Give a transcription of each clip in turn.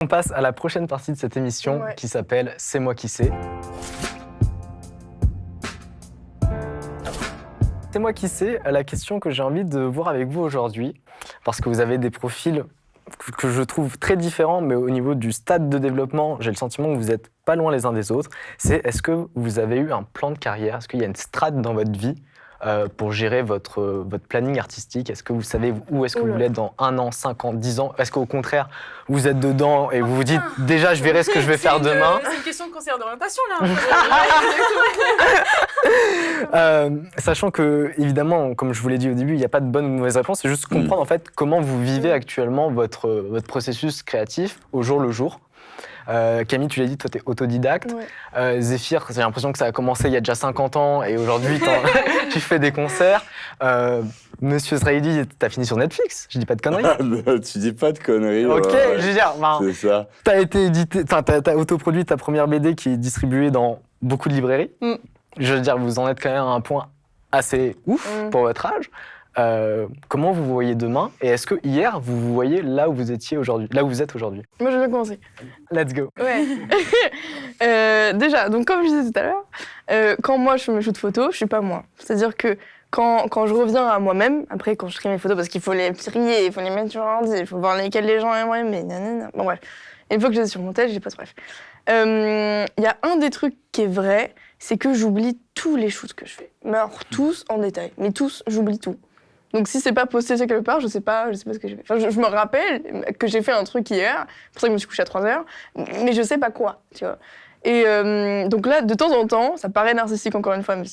On passe à la prochaine partie de cette émission qui s'appelle C'est moi qui sais. C'est moi qui sais, la question que j'ai envie de voir avec vous aujourd'hui, parce que vous avez des profils que je trouve très différents, mais au niveau du stade de développement, j'ai le sentiment que vous n'êtes pas loin les uns des autres. C'est est-ce que vous avez eu un plan de carrière? Est-ce qu'il y a une strate dans votre vie pour gérer votre planning artistique? Est-ce que vous savez où est-ce que vous voulez être dans 1 an, 5 ans, 10 ans? Est-ce qu'au contraire, vous êtes dedans et vous vous dites déjà je verrai ce que je vais faire demain? C'est une question de conseillère d'orientation là. Sachant que, évidemment, comme je vous l'ai dit au début, il n'y a pas de bonne ou de mauvaise réponse, c'est juste comprendre en fait comment vous vivez actuellement votre processus créatif au jour le jour. Camille, tu l'as dit, toi, tu es autodidacte. Ouais. Zéphyr, j'ai l'impression que ça a commencé il y a déjà 50 ans et aujourd'hui, tu fais des concerts. Monsieur Sraïdi, tu as fini sur Netflix, je dis pas de conneries. Tu dis pas de conneries. Ok, ouais. je veux dire, C'est ça. t'as autoproduit ta première BD qui est distribuée dans beaucoup de librairies. Je veux dire, vous en êtes quand même à un point assez ouf pour votre âge. Comment vous vous voyez demain? Et est-ce que hier, vous vous voyez là où vous étiez aujourd'hui, là où vous êtes aujourd'hui? Moi, je vais commencer. Let's go. Ouais. Déjà, donc comme je disais tout à l'heure, quand moi je fais mes shoots photos, je suis pas moi. C'est-à-dire que quand je reviens à moi-même, après quand je trie mes photos, parce qu'il faut les trier, il faut les mettre sur un ordi, il faut voir lesquelles les gens aimeraient, mais nanana. Bon bref. Et une fois que je les ai sur mon tel, j'ai pas bref. Il y a un des trucs qui est vrai, c'est que j'oublie tous les shoots que je fais. Mais alors tous en détail, mais tous, j'oublie tout. Donc si c'est pas posté quelque part, je sais pas ce que j'ai fait. Enfin, je me rappelle que j'ai fait un truc hier, c'est pour ça que je me suis couchée à 3h, mais je sais pas quoi, tu vois. Et donc là, de temps en temps, ça paraît narcissique encore une fois, mais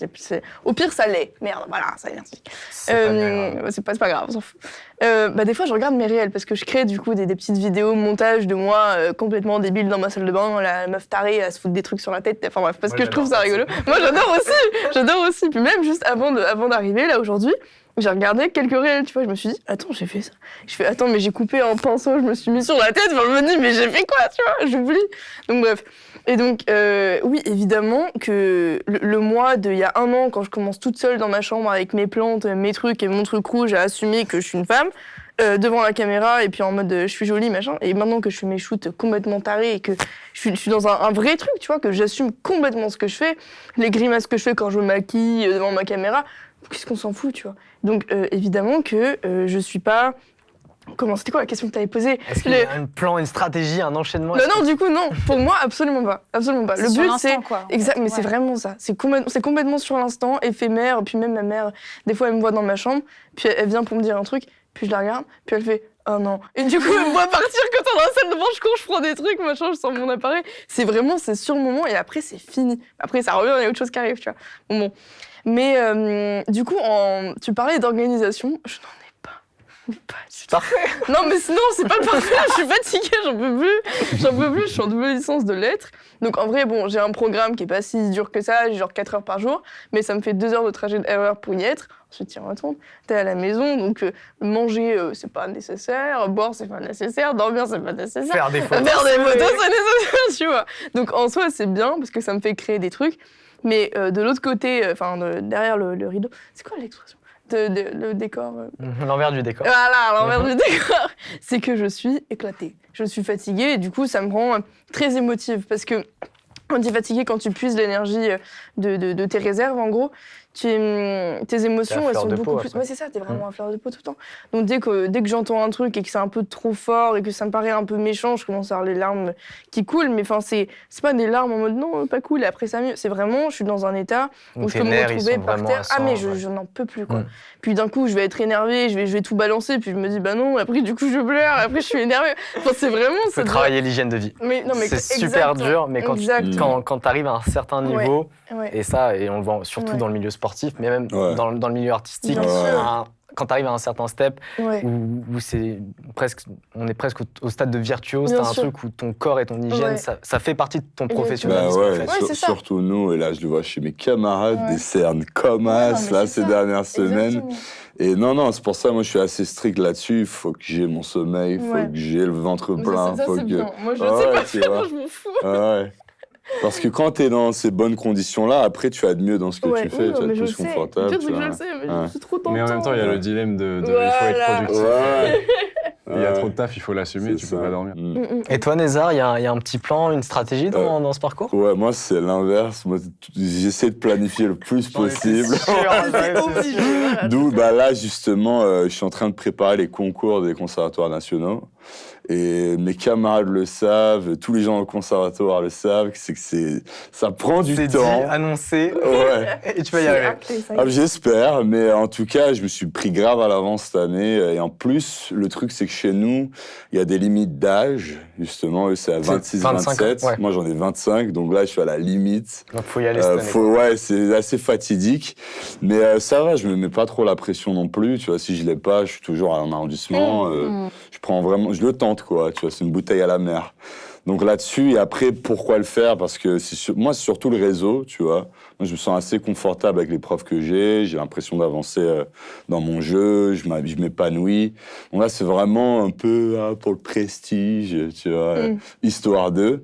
au pire ça l'est. Merde, voilà, ça est narcissique. C'est pas grave, on s'en fout. Des fois, je regarde mes réels parce que je crée du coup des petites vidéos montage de moi complètement débile dans ma salle de bain, la meuf tarée à se foutre des trucs sur la tête. Enfin bref, parce que je trouve ça rigolo. Moi, j'adore aussi. Puis même juste avant d'arriver là aujourd'hui. J'ai regardé quelques réels, tu vois, je me suis dit, attends, j'ai fait ça. Je fais, attends, mais j'ai coupé un pinceau, je me suis mis sur la tête, enfin, je me dis, mais j'ai fait quoi, tu vois, j'oublie. Donc bref. Et donc, oui, évidemment que le mois d'il y a 1 an, quand je commence toute seule dans ma chambre avec mes plantes, mes trucs et mon truc rouge à assumer que je suis une femme, devant la caméra et puis en mode je suis jolie, machin. Et maintenant que je fais mes shoots complètement tarés et que je suis dans un vrai truc, tu vois, que j'assume complètement ce que je fais, les grimaces que je fais quand je me maquille devant ma caméra, qu'est-ce qu'on s'en fout, tu vois. Donc évidemment que je suis pas... C'était quoi la question que tu avais posée? Est-ce qu'il y a un plan, une stratégie, un enchaînement? Non, du coup, non. Pour moi, absolument pas. Absolument pas. Le but, c'est... quoi. Exact, mais c'est vraiment ça. C'est complètement sur l'instant, éphémère. Puis même ma mère, des fois, elle me voit dans ma chambre, puis elle vient pour me dire un truc, puis je la regarde, puis elle fait « Oh non ». Et du coup, elle me voit partir quand on est dans la salle de bain, je cours, je prends des trucs, machin, je sors mon appareil. C'est sur le moment, et après, c'est fini. Après, ça revient, il y a autre chose qui arrive, tu vois. Bon. Mais du coup, tu parlais d'organisation, je n'en ai pas. Parfait. Non, mais sinon, c'est pas le parfait. Je suis fatiguée, j'en peux plus. Je suis en double licence de lettres. Donc, en vrai, bon, j'ai un programme qui est pas si dur que ça. J'ai genre 4 heures par jour. Mais ça me fait 2 heures de trajet d'erreur pour y être. Ensuite, tu retournes. T'es à la maison. Donc, manger, c'est pas nécessaire. Boire, c'est pas nécessaire. Dormir, c'est pas nécessaire. Faire des photos, c'est nécessaire, tu vois. Donc, en soi, c'est bien parce que ça me fait créer des trucs. Mais de l'autre côté, derrière le rideau, c'est quoi l'expression? Le décor. L'envers du décor. Voilà, l'envers du décor. C'est que je suis éclatée. Je suis fatiguée et du coup, ça me rend très émotive parce que on dit fatiguée quand tu puises l'énergie de tes réserves, en gros. Tes émotions, elles sont beaucoup plus... Ouais, c'est ça, t'es vraiment à fleur de peau tout le temps. Donc dès que j'entends un truc et que c'est un peu trop fort et que ça me paraît un peu méchant, je commence à avoir les larmes qui coulent. Mais enfin, c'est pas des larmes en mode non, pas cool, et après ça mieux. C'est vraiment, je suis dans un état où je peux me retrouver par terre. Mais je n'en peux plus, quoi. Puis d'un coup, je vais être énervée, je vais tout balancer, puis je me dis, bah non, après du coup, je pleure, après je suis énervée. Enfin, c'est vraiment... Faut travailler l'hygiène de vie. C'est super dur, mais quand t'arrives à un certain niveau, et ça, et on le voit surtout dans le milieu sportif, mais même dans le milieu artistique, quand tu arrives à un certain step où on est presque au stade de virtuose, t'as un truc où ton corps et ton hygiène, ça fait partie de ton professionnalisme. Surtout nous, et là je le vois chez mes camarades, des cernes comme as là ces dernières semaines. Et non, c'est pour ça, moi je suis assez strict là-dessus. Il faut que j'ai mon sommeil, il faut que j'ai le ventre plein. Ça, c'est bien. Moi je sais pas faire, moi je m'en fous. Parce que quand t'es dans ces bonnes conditions-là, après tu vas être mieux dans ce que tu fais, tu vas être plus confortable. Je le sais, mais c'est trop tentant. Mais en même temps, il y a le dilemme de il faut être productif. Il y a trop de taf, il faut l'assumer, tu peux pas dormir. Et toi, Nézar, il y a un petit plan, une stratégie dans ce parcours? Ouais, moi, c'est l'inverse. Moi, j'essaie de planifier le plus possible. D'où, là, justement, je suis en train de préparer les concours des conservatoires nationaux. Et mes camarades le savent, tous les gens au conservatoire le savent, ça prend du temps. C'est dit, annoncé, et tu vas y arriver. J'espère, mais en tout cas, je me suis pris grave à l'avance cette année. Et en plus, le truc, c'est que chez nous, il y a des limites d'âge. Justement, eux, c'est à 26, 27. Ouais. Moi, j'en ai 25, donc là, je suis à la limite. Donc, faut y aller cette année. Ouais, c'est assez fatidique. Mais ça va, je me mets pas trop la pression non plus. Tu vois, si je l'ai pas, je suis toujours en arrondissement. Je prends vraiment, je le tente, quoi. Tu vois, c'est une bouteille à la mer. Donc là-dessus, et après, pourquoi le faire? Parce que moi, c'est surtout le réseau, tu vois. Moi, je me sens assez confortable avec les profs que j'ai l'impression d'avancer dans mon jeu, je m'épanouis. Donc là, c'est vraiment un peu pour le prestige, tu vois, histoire d'eux.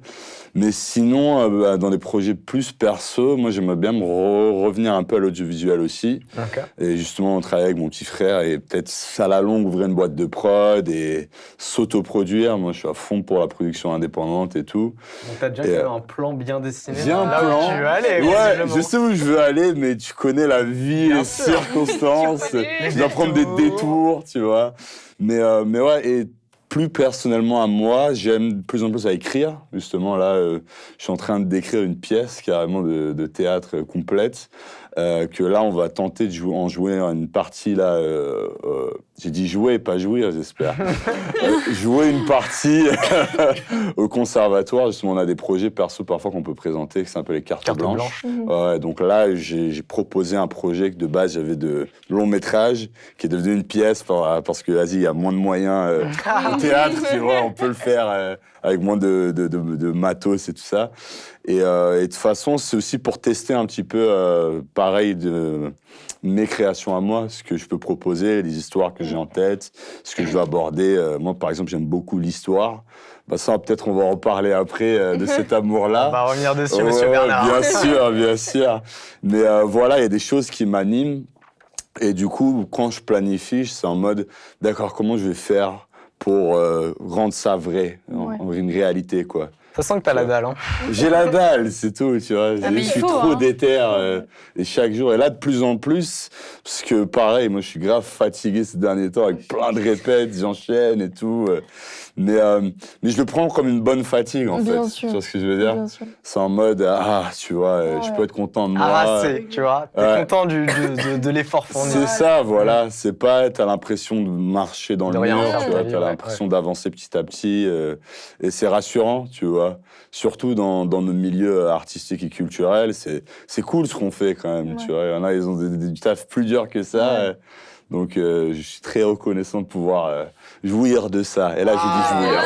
Mais sinon, dans des projets plus perso, moi, j'aimerais bien me revenir un peu à l'audiovisuel aussi. Okay. Et justement, travailler avec mon petit frère et peut-être à la longue ouvrir une boîte de prod et s'autoproduire. Moi, je suis à fond pour la production indépendante et tout. Donc, t'as déjà un plan bien dessiné? J'ai un plan. Où tu veux aller, ouais, je sais où je veux aller, mais tu connais la vie, les circonstances. Je dois prendre des détours, tu vois. Mais ouais, et plus personnellement à moi, j'aime de plus en plus à écrire. Justement, là, je suis en train d'écrire une pièce carrément de théâtre complète. Que là, on va tenter de jouer une partie, là... j'ai dit jouer, pas jouir, j'espère. Jouer une partie au conservatoire. Justement, on a des projets perso parfois qu'on peut présenter, c'est un peu les cartes blanches. Ouais, donc là, j'ai proposé un projet que de base, j'avais de long métrage, qui est devenu une pièce, parce que, vas-y, il y a moins de moyens au théâtre, tu vois, on peut le faire avec moins de matos et tout ça. Et de toute façon, c'est aussi pour tester un petit peu, pareil, de mes créations à moi, ce que je peux proposer, les histoires que j'ai en tête, ce que je veux aborder. Moi, par exemple, j'aime beaucoup l'histoire. Ça, peut-être, on va en reparler après de cet amour-là. On va revenir dessus, monsieur Bernard. Bien sûr, bien sûr. Mais voilà, il y a des choses qui m'animent. Et du coup, quand je planifie, c'est en mode, d'accord, comment je vais faire pour rendre ça en une réalité, quoi. Ça sent que t'as la dalle, hein. J'ai la dalle, c'est tout, tu vois. Je suis trop déter et chaque jour. Et là, de plus en plus, parce que pareil, moi, je suis grave fatigué ces derniers temps avec plein de répètes, j'enchaîne et tout. Mais je le prends comme une bonne fatigue, en fait. Sûr. Tu vois ce que je veux dire? C'est en mode, tu vois, je peux être content de moi. Harassé, tu vois. T'es content de l'effort fourni. C'est ça, voilà. C'est pas, t'as l'impression de marcher dans le mur, tu vois. T'as l'impression d'avancer petit à petit. Et c'est rassurant, tu vois. Surtout dans nos milieux artistiques et culturels. C'est cool ce qu'on fait, quand même, tu vois. Il y en a, ils ont du taf plus dur que ça. Donc, je suis très reconnaissant de pouvoir jouir de ça. Et là, j'ai dit jouir.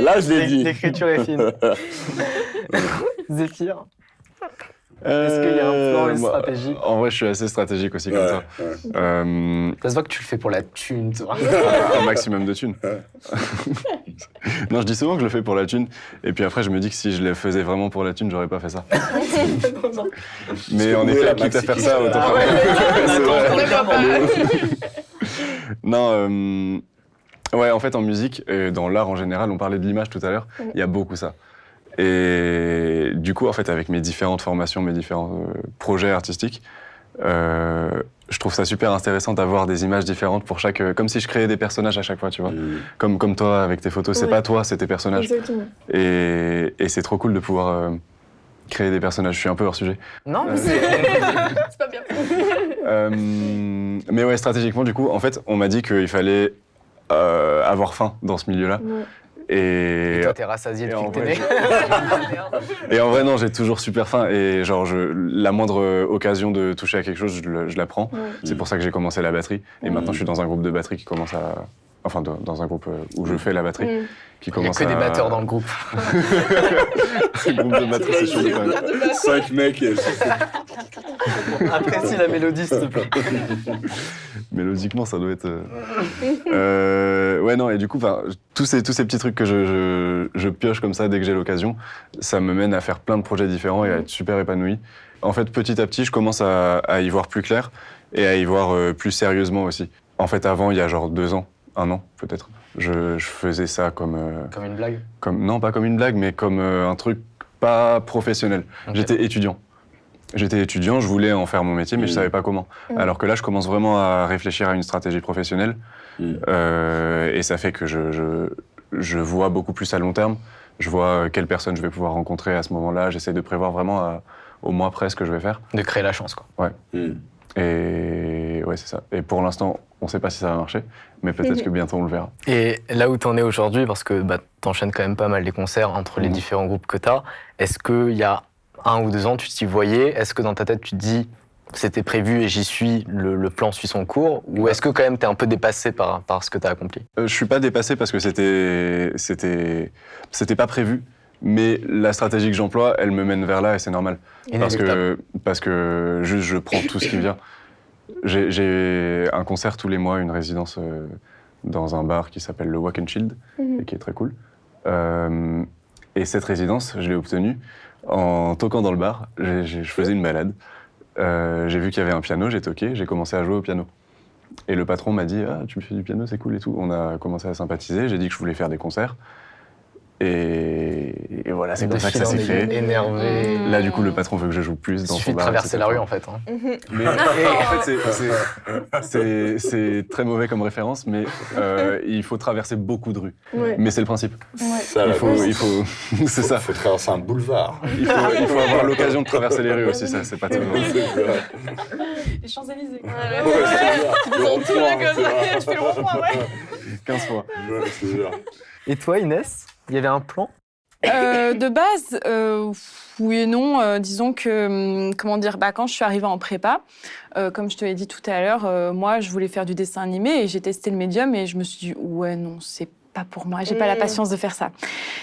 Là, je l'ai dit. L'écriture est fine. Zéphyr, est-ce qu'il y a un plan, une stratégie? En vrai, je suis assez stratégique aussi comme ça. Ça se voit que tu le fais pour la thune, toi. Un maximum de thunes. Non, je dis souvent que je le fais pour la thune. Et puis après, je me dis que si je le faisais vraiment pour la thune, j'aurais pas fait ça. Mais en effet, quitte à faire ça, autant Non, ouais, en fait, en musique, et dans l'art en général, on parlait de l'image tout à l'heure, il y a beaucoup ça. Et du coup, en fait, avec mes différentes formations, mes différents projets artistiques, je trouve ça super intéressant d'avoir des images différentes pour chaque... comme si je créais des personnages à chaque fois, tu vois. Comme toi, avec tes photos, c'est pas toi, c'est tes personnages. Exactement. Et c'est trop cool de pouvoir créer des personnages. Je suis un peu hors sujet. Non, mais c'est pas bien. Mais ouais, stratégiquement, du coup, en fait, on m'a dit qu'il fallait avoir faim dans ce milieu-là. Et toi, t'es rassasié depuis que t'es né. Et en vrai, non, j'ai toujours super faim. Et genre, la moindre occasion de toucher à quelque chose, je la prends. C'est pour ça que j'ai commencé la batterie. Et maintenant, je suis dans un groupe de batterie qui commence à... Enfin, dans un groupe où je fais la batterie. Qui commence Il n'y a que des batteurs dans le groupe. Le groupe de batterie, c'est chaud quand même. 5 mecs. Apprécie la mélodie, s'il te plaît. Mélodiquement, ça doit être... Ouais, non, et du coup, tous ces petits trucs que je pioche comme ça dès que j'ai l'occasion, ça me mène à faire plein de projets différents et à être super épanoui. En fait, petit à petit, je commence à y voir plus clair et à y voir plus sérieusement aussi. En fait, avant, il y a genre 2 ans, 1 an peut-être. Je faisais ça comme Comme une blague. non, pas comme une blague, mais comme un truc pas professionnel. Ok. J'étais étudiant, je voulais en faire mon métier, mais je savais pas comment. Alors que là, je commence vraiment à réfléchir à une stratégie professionnelle, et ça fait que je vois beaucoup plus à long terme. Je vois quelles personnes je vais pouvoir rencontrer à ce moment-là. J'essaie de prévoir vraiment au mois près ce que je vais faire. De créer la chance, quoi. Et ouais, c'est ça. Et pour l'instant, on ne sait pas si ça va marcher, mais peut-être que bientôt on le verra. Et là où tu en es aujourd'hui, parce que t'enchaînes quand même pas mal les concerts entre les différents groupes que t'as, est-ce qu'il y a 1 ou 2 ans, tu t'y voyais? Est-ce que dans ta tête, tu te dis c'était prévu et j'y suis, le plan suit son cours? Ou est-ce que quand même t'es un peu dépassé par ce que t'as accompli? Je suis pas dépassé parce que c'était pas prévu, mais la stratégie que j'emploie, elle me mène vers là et c'est normal. Parce que juste je prends tout ce qui vient. J'ai un concert tous les mois, une résidence dans un bar qui s'appelle le Walk and Shield et qui est très cool. Et cette résidence, je l'ai obtenue en toquant dans le bar. Je faisais une balade. J'ai vu qu'il y avait un piano, j'ai toqué, j'ai commencé à jouer au piano. Et le patron m'a dit « Ah, tu me fais du piano, c'est cool et tout ». On a commencé à sympathiser, j'ai dit que je voulais faire des concerts. Et voilà, c'est comme ça que ça s'est fait. Énervé. Là, du coup, le patron veut que je joue plus dans Il suffit son de bar. traverser etc. la rue, en fait. Hein. Mais en fait, c'est très mauvais comme référence, mais il faut traverser beaucoup de rues. Ouais. Mais c'est le principe. Ça, Il faut c'est ça. Il faut traverser un boulevard. Il faut avoir l'occasion de traverser les rues aussi, ça, c'est pas toujours. Les Champs-Élysées. Je fais le rond-point, ouais. 15 fois. Ouais, c'est sûr. Et toi, Inès, il y avait un plan? De base, oui et non. Disons que, comment dire, quand je suis arrivée en prépa, comme je te l'ai dit tout à l'heure, moi, je voulais faire du dessin animé et j'ai testé le médium et je me suis dit, ouais, non, c'est pas pour moi, j'ai pas la patience de faire ça.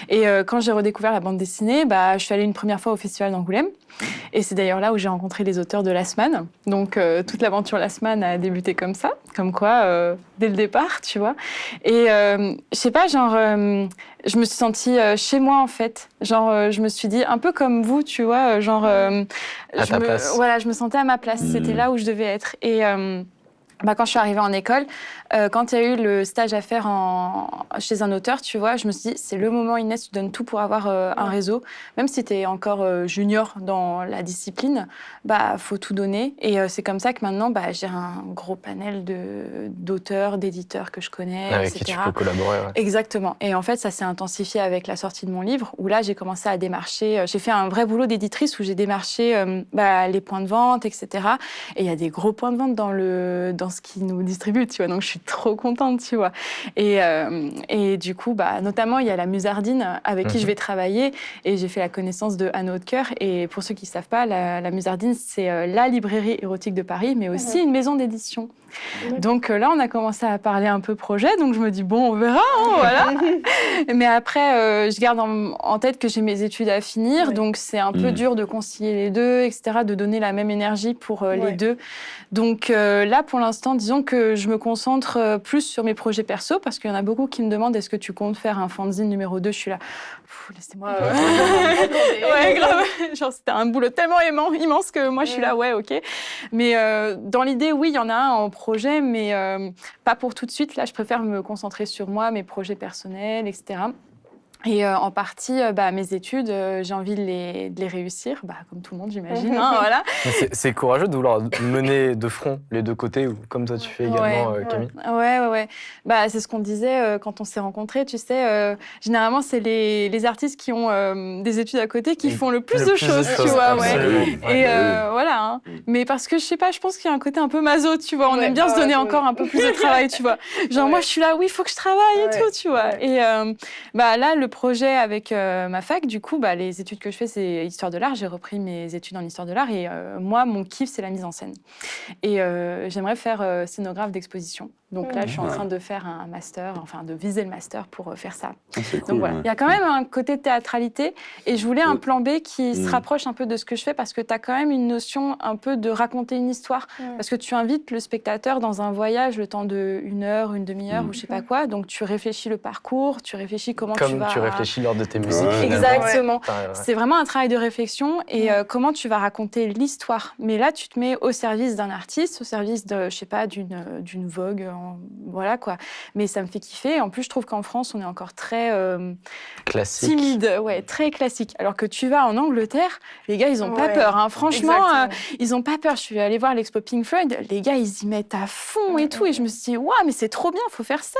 Et quand j'ai redécouvert la bande dessinée, je suis allée une première fois au Festival d'Angoulême. Et c'est d'ailleurs là où j'ai rencontré les auteurs de Last Man. Donc, toute l'aventure Last Man a débuté comme ça, comme quoi, dès le départ, tu vois. Et je sais pas, genre, je me suis sentie chez moi, en fait. Genre, je me suis dit, un peu comme vous, tu vois, genre... À ta place. Voilà, je me sentais à ma place. C'était là où je devais être. Et... quand je suis arrivée en école, quand il y a eu le stage à faire chez un auteur, tu vois, je me suis dit, c'est le moment, Inès, tu donnes tout pour avoir un réseau. Même si tu es encore junior dans la discipline, faut tout donner. Et c'est comme ça que maintenant, j'ai un gros panel d'auteurs, d'éditeurs que je connais, Avec etc. qui tu peux collaborer. Ouais. Exactement. Et en fait, ça s'est intensifié avec la sortie de mon livre, où là, j'ai commencé à démarcher. J'ai fait un vrai boulot d'éditrice où j'ai démarché les points de vente, etc. Et il y a des gros points de vente dans ce qui nous distribue, tu vois. Donc, je suis trop contente, tu vois. Et du coup, notamment, il y a la Musardine avec qui je vais travailler. Et j'ai fait la connaissance de Anne Hautecoeur. Et pour ceux qui ne savent pas, la Musardine, c'est la librairie érotique de Paris, mais aussi une maison d'édition. Donc là, on a commencé à parler un peu projet. Donc, je me dis, bon, on verra, hein, voilà. Mais après, je garde en tête que j'ai mes études à finir. Donc, c'est un peu dur de concilier les deux, etc., de donner la même énergie pour les deux. Donc là, pour l'instant, disons que je me concentre plus sur mes projets perso parce qu'il y en a beaucoup qui me demandent est-ce que tu comptes faire un fanzine numéro 2 ? Je suis là, laissez-moi... ouais, grave. Genre, c'était un boulot tellement immense que moi, je suis là, ouais, ok. Mais dans l'idée, oui, il y en a un en projet, mais pas pour tout de suite. Là, je préfère me concentrer sur moi, mes projets personnels, etc. Et en partie, mes études, j'ai envie de les réussir, comme tout le monde, j'imagine. Hein, voilà. C'est courageux de vouloir mener de front les deux côtés, comme toi tu fais également, Camille. Ouais. C'est ce qu'on disait quand on s'est rencontrés. Tu sais, généralement, c'est les artistes qui ont des études à côté qui font le plus de choses, tu vois. Ouais. Et voilà. Hein. Mais parce que, je sais pas, je pense qu'il y a un côté un peu maso, tu vois. On aime bien se donner encore un peu plus de travail, tu vois. Genre, moi, je suis là, oui, il faut que je travaille et tout, tu vois. Et là, le projet avec ma fac, du coup, les études que je fais, c'est histoire de l'art. J'ai repris mes études en histoire de l'art et moi, mon kiff, c'est la mise en scène. Et j'aimerais faire scénographe d'exposition. Donc là, je suis en train de faire un master, enfin de viser le master pour faire ça. C'est cool. Donc voilà, il y a quand même un côté théâtralité et je voulais un plan B qui se rapproche un peu de ce que je fais parce que tu as quand même une notion un peu de raconter une histoire. Parce que tu invites le spectateur dans un voyage le temps de 1 heure, une demi-heure ou je sais pas quoi. Donc tu réfléchis le parcours, tu réfléchis comment tu vas... Comme tu réfléchis lors de tes musiques. Exactement. Ouais. C'est vraiment un travail de réflexion et comment tu vas raconter l'histoire. Mais là, tu te mets au service d'un artiste, au service de, je sais pas, d'une Vogue voilà quoi. Mais ça me fait kiffer. En plus, je trouve qu'en France, on est encore très Classique. timide, ouais, très classique. Alors que tu vas en Angleterre, les gars, ils ont pas Ouais, peur. Hein. Franchement, exactement. ils ont pas peur. Je suis allée voir l'expo Pink Floyd. Les gars, ils y mettent à fond et tout. Et je me suis dit, waouh, mais c'est trop bien. Faut faire ça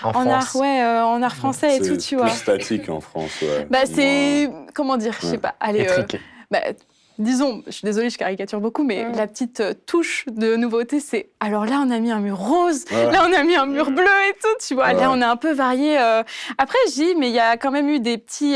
En en art, France. en art français et C'est tout, tu plus vois. statique en France, ouais. Bah, c'est comment dire, je sais Ouais. pas. Allez, Étriqué. bah, disons, je suis désolée, je caricature beaucoup, mais la petite touche de nouveauté, c'est alors là, on a mis un mur rose, Ouais. là, on a mis un mur bleu et tout, tu vois. Ouais. Là, on a un peu varié. Après, mais il y a quand même eu des petits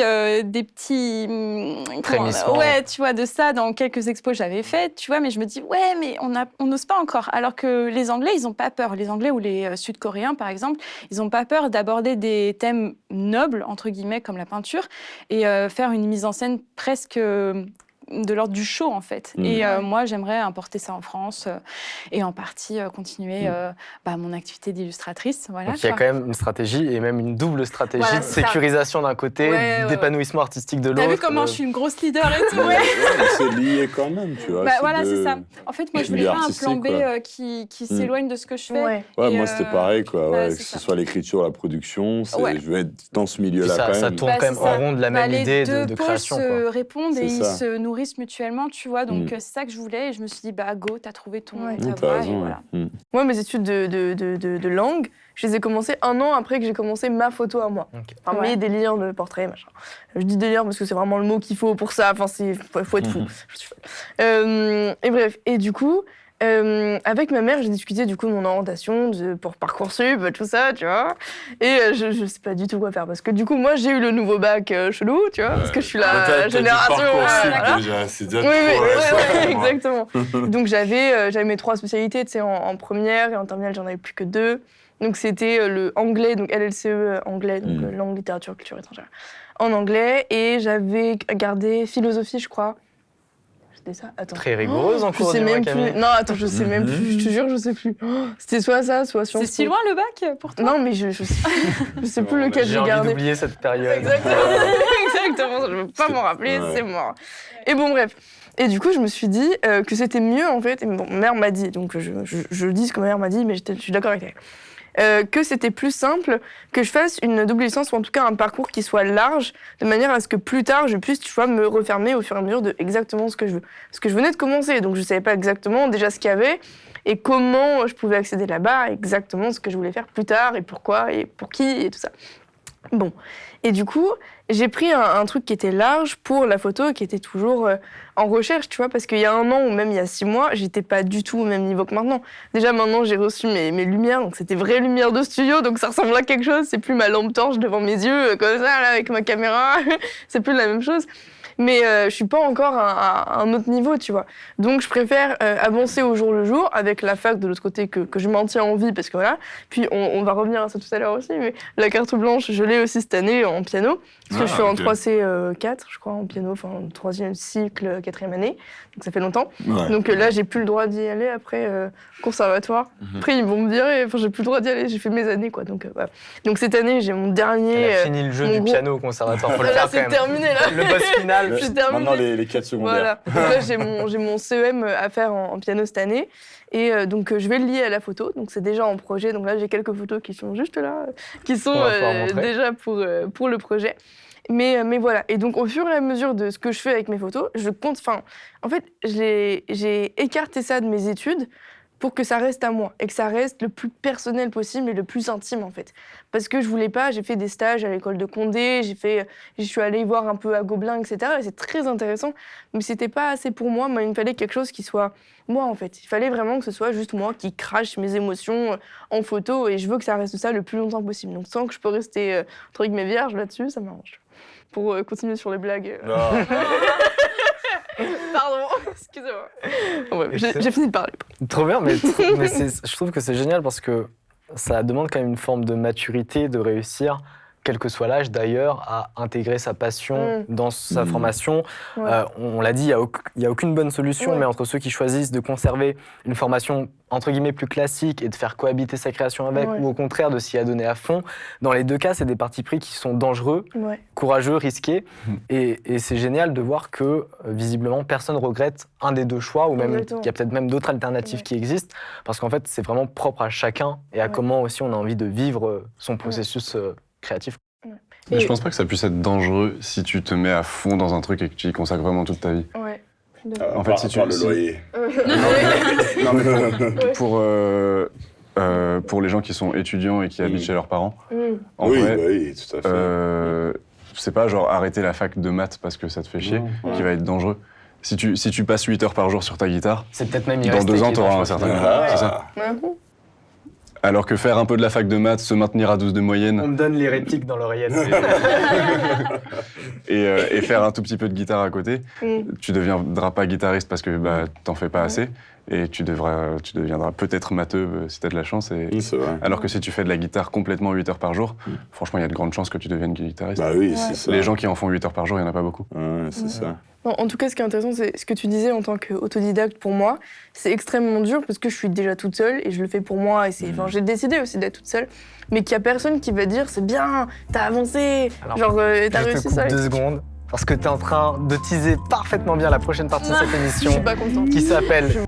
Frémissements. ouais, tu vois, de ça dans quelques expos que j'avais faites, tu vois. Mais je me dis, ouais, mais on n'ose pas encore. Alors que les Anglais, ils ont pas peur. Les Anglais ou les Sud-Coréens, par exemple, ils ont pas peur d'aborder des thèmes nobles entre guillemets comme la peinture et faire une mise en scène presque de l'ordre du show en fait. Et moi j'aimerais importer ça en France et en partie continuer mon activité d'illustratrice. Voilà, Donc il y a quoi. quand même une stratégie et même une double stratégie Voilà, de c'est ça. sécurisation d'un côté, Ouais, d'épanouissement artistique de l'autre. T'as vu comment je suis une grosse leader et tout. Mais c'est lié quand même, tu vois. Bah, voilà, c'est ça. En fait, moi, je voulais milieu pas un plan artistique, B quoi. qui s'éloigne de ce que je fais. Ouais. Ouais, Et, moi c'était pareil, quoi. Ouais, c'est que ça. ce soit l'écriture, la production, Ouais. je veux être dans ce Puis milieu-là ça, quand ça même. tourne Bah, quand même c'est en ça. rond de la même Les idée deux de pôles création. se Quoi. répondent et C'est ils ça. se nourrissent mutuellement, tu vois. Donc, c'est ça que je voulais. Et je me suis dit, bah, go, t'as trouvé ta T'as voie. Et raison, voilà. ouais. Moi, mes études de langue, je les ai commencées 1 an après que j'ai commencé ma photo à moi. Ok. Enfin, Ouais. mes délires de portrait, machin. Je dis délire parce que c'est vraiment le mot qu'il faut pour ça. Enfin, faut être fou. Je suis folle. Et bref, et du coup, avec ma mère, j'ai discuté du coup de mon orientation pour Parcoursup, tout ça, tu vois. Et je sais pas du tout quoi faire parce que du coup, moi, j'ai eu le nouveau bac chelou, tu vois, parce que je suis la génération. Voilà. Déjà, c'est déjà Oui, oui, trop, exactement. Donc j'avais mes 3 spécialités, tu sais, en première et en terminale, j'en avais plus que 2. Donc c'était le anglais, donc LLCE anglais, donc langue, littérature, culture étrangère, en anglais. Et j'avais gardé philosophie, je crois. C'était ça. Attends. Très rigoureuse en Je cours sais du mois, même Camille. plus. Non, attends, je sais même plus. Je te jure, je sais plus. Oh, c'était soit ça, soit Sciences C'est si Po. loin le bac pour toi? Non, mais je sais plus lequel J'ai j'ai envie gardé. d'oublier cette période. Exactement, exactement, je veux pas m'en rappeler, Ouais. c'est mort. Et bon, bref. Et du coup, je me suis dit que c'était mieux, en fait, et bon, ma mère m'a dit, donc je dis ce que ma mère m'a dit, mais je suis d'accord avec elle, que c'était plus simple que je fasse une double licence, ou en tout cas un parcours qui soit large, de manière à ce que plus tard, je puisse, tu vois, me refermer au fur et à mesure de exactement ce que je veux. Parce que je venais de commencer, donc je savais pas exactement déjà ce qu'il y avait, et comment je pouvais accéder là-bas, exactement ce que je voulais faire plus tard, et pourquoi, et pour qui, et tout ça. Bon, et du coup, j'ai pris un truc qui était large pour la photo, qui était toujours en recherche, tu vois, parce qu'il y a 1 an ou même il y a 6 mois, j'étais pas du tout au même niveau que maintenant. Déjà, maintenant, j'ai reçu mes lumières, donc c'était vraies lumières de studio, donc ça ressemble à quelque chose, c'est plus ma lampe torche devant mes yeux, comme ça, là, avec ma caméra, c'est plus la même chose. Mais je suis pas encore à un autre niveau, tu vois. Donc je préfère avancer au jour le jour, avec la fac de l'autre côté que je maintiens en vie, parce que voilà. Puis on va revenir à ça tout à l'heure aussi, mais la carte blanche, je l'ai aussi cette année en piano, parce que je suis en 3C4, je crois, en piano, enfin 3e cycle, 4e année, donc ça fait longtemps. Ouais. Donc là, j'ai plus le droit d'y aller après conservatoire. Après, ils vont me virer, enfin j'ai plus le droit d'y aller, j'ai fait mes années, quoi. Donc voilà. Donc cette année, j'ai mon dernier... Elle a fini le jeu mon du gros- piano au conservatoire. Faut le Là, faire quand c'est même. terminé, là. Le boss final. Je suis terminée. Maintenant, les 4 secondaires. Voilà. Donc là, j'ai mon CEM à faire en piano cette année. Et donc, je vais le lier à la photo. Donc, c'est déjà en projet. Donc là, j'ai quelques photos qui sont juste là, qui sont On va pouvoir montrer. déjà pour le projet. Mais voilà. Et donc, au fur et à mesure de ce que je fais avec mes photos, je compte... Enfin, en fait, j'ai écarté ça de mes études pour que ça reste à moi et que ça reste le plus personnel possible et le plus intime, en fait. Parce que je voulais pas, j'ai fait des stages à l'école de Condé, je suis allée voir un peu à Gobelin, etc. Et c'est très intéressant, mais c'était pas assez pour moi. Moi, il me fallait quelque chose qui soit moi, en fait. Il fallait vraiment que ce soit juste moi qui crache mes émotions en photo et je veux que ça reste ça le plus longtemps possible. Donc, tant que je peux rester, entre guillemets, vierge là-dessus, ça m'arrange. Pour continuer sur les blagues. Pardon, excusez-moi. Ouais, j'ai fini de parler. Trop bien, mais je trouve que c'est génial parce que ça demande quand même une forme de maturité, de réussir quel que soit l'âge d'ailleurs, à intégrer sa passion dans sa formation. Ouais. On l'a dit, il n'y a aucune bonne solution, mais entre ceux qui choisissent de conserver une formation entre guillemets plus classique et de faire cohabiter sa création avec, ou au contraire de s'y adonner à fond, dans les deux cas, c'est des partis pris qui sont dangereux, courageux, risqués. Et c'est génial de voir que visiblement personne ne regrette un des deux choix, ou même qu'il y a peut-être même d'autres alternatives qui existent, parce qu'en fait c'est vraiment propre à chacun et à comment aussi on a envie de vivre son processus créatif. Mais je pense pas que ça puisse être dangereux si tu te mets à fond dans un truc et que tu y consacres vraiment toute ta vie. Ouais. En fait, si tu le loyer. Non, mais pour les gens qui sont étudiants et qui habitent chez leurs parents, en vrai, oui, tout à fait. c'est pas genre arrêter la fac de maths parce que ça te fait chier qui va être dangereux. Si tu passes 8 heures par jour sur ta guitare, c'est peut-être même dans 2 ans, tu auras un certain niveau. C'est ça. Alors que faire un peu de la fac de maths, se maintenir à 12 de moyenne... On me donne les répliques dans l'oreillette. et faire un tout petit peu de guitare à côté, tu deviendras pas guitariste parce que t'en fais pas assez. Et tu deviendras peut-être matheux si t'as de la chance. C'est vrai. Alors que si tu fais de la guitare complètement 8 heures par jour, franchement, il y a de grandes chances que tu deviennes guitariste. Bah oui, c'est ça. Les gens qui en font 8 heures par jour, il n'y en a pas beaucoup. Ouais, c'est ça. Non, en tout cas, ce qui est intéressant, c'est ce que tu disais en tant qu'autodidacte pour moi. C'est extrêmement dur parce que je suis déjà toute seule et je le fais pour moi. Et j'ai décidé aussi d'être toute seule. Mais qu'il n'y a personne qui va dire c'est bien, t'as avancé, alors, t'as réussi ça. 2 secondes. Parce que tu es en train de teaser parfaitement bien la prochaine partie de cette émission Je suis pas contente. qui s'appelle